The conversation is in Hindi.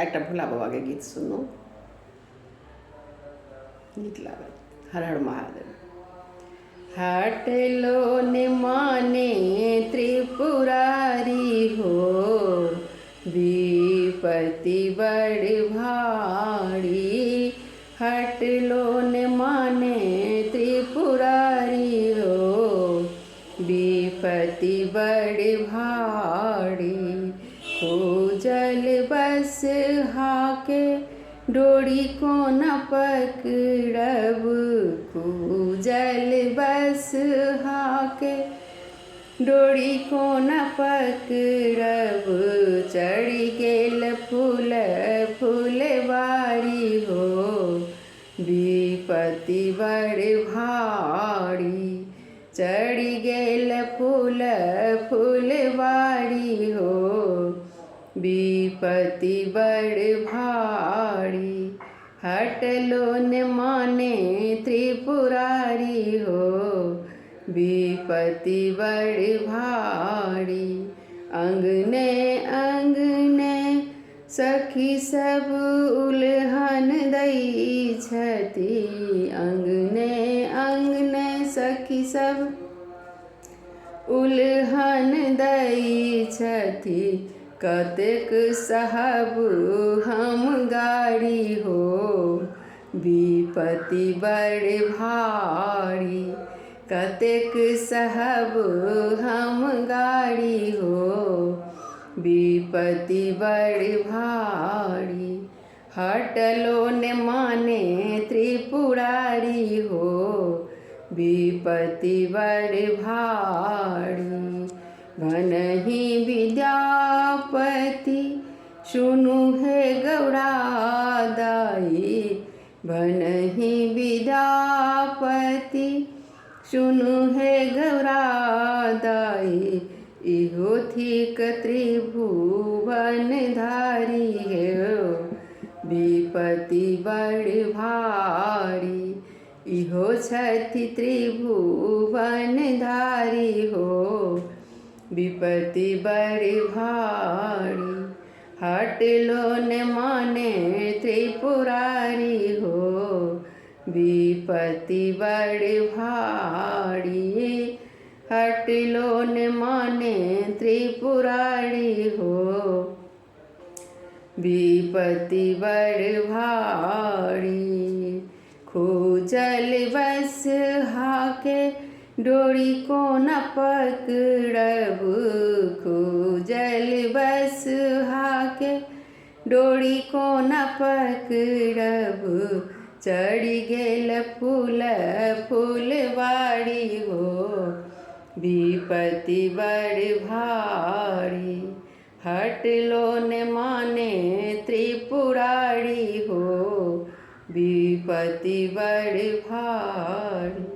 একটা ভোলা বাবাকে গীত শুনো, गीत लागल। हर हर महादेव। हटलो ने माने त्रिपुरारी हो, विपत्ति बड़ भारी। हटलो ने माने त्रिपुरारी हो, विपत्ति बड़ भारी। खोजल बस हाके डोरी को न पकड़ब, खूजल बस हाके डोरी को न पकड़ब। चढ़ी गेल फूल फूलवारी हो, विपत्ति बड़ भारी। चढ़ी गेल फूल फूलवारी हो, विपत्ति बड़ भारी। हटलो न माने त्रिपुरारी हो, विपत्ति बड़ भारी। अंगने अंगने सखी सब उल्हन दई छती, अंगने अंगने सखी सब उल्हन दई छती। कतेक साहब हम गाड़ी हो, विपत्ति बड़ भारी। कतेक साहब हम गाड़ी हो, विपत्ति बड़ भारी। हटलो न माने त्रिपुरारी हो, विपत्ति बड़ भारी। भनहि विद्यापति सुनु हे गौड़ा दाई, भनहि विद्यापति सुनु हे गौड़ा दाई। इहो थिक त्रिभुवन धारी है, विपत्ति बड़ भारी। इहो छथि त्रिभुवन धारी हो, विपत्ति बड़ भारी। हटलो न माने त्रिपुरारी हो, विपत्ति बड़ भारी। हटलो न माने त्रिपुरारी हो, विपत्ति बड़ भारी। खूजल बस हाके डोरी को न पकड़ब, खूजल बस हाके डोरी को न पकड़ब। चढ़ी गेल फूल फूलवारी हो, विपत्ति बड़ भारी। हटलो न माने त्रिपुरारी हो, विपत्ति बड़ भारी।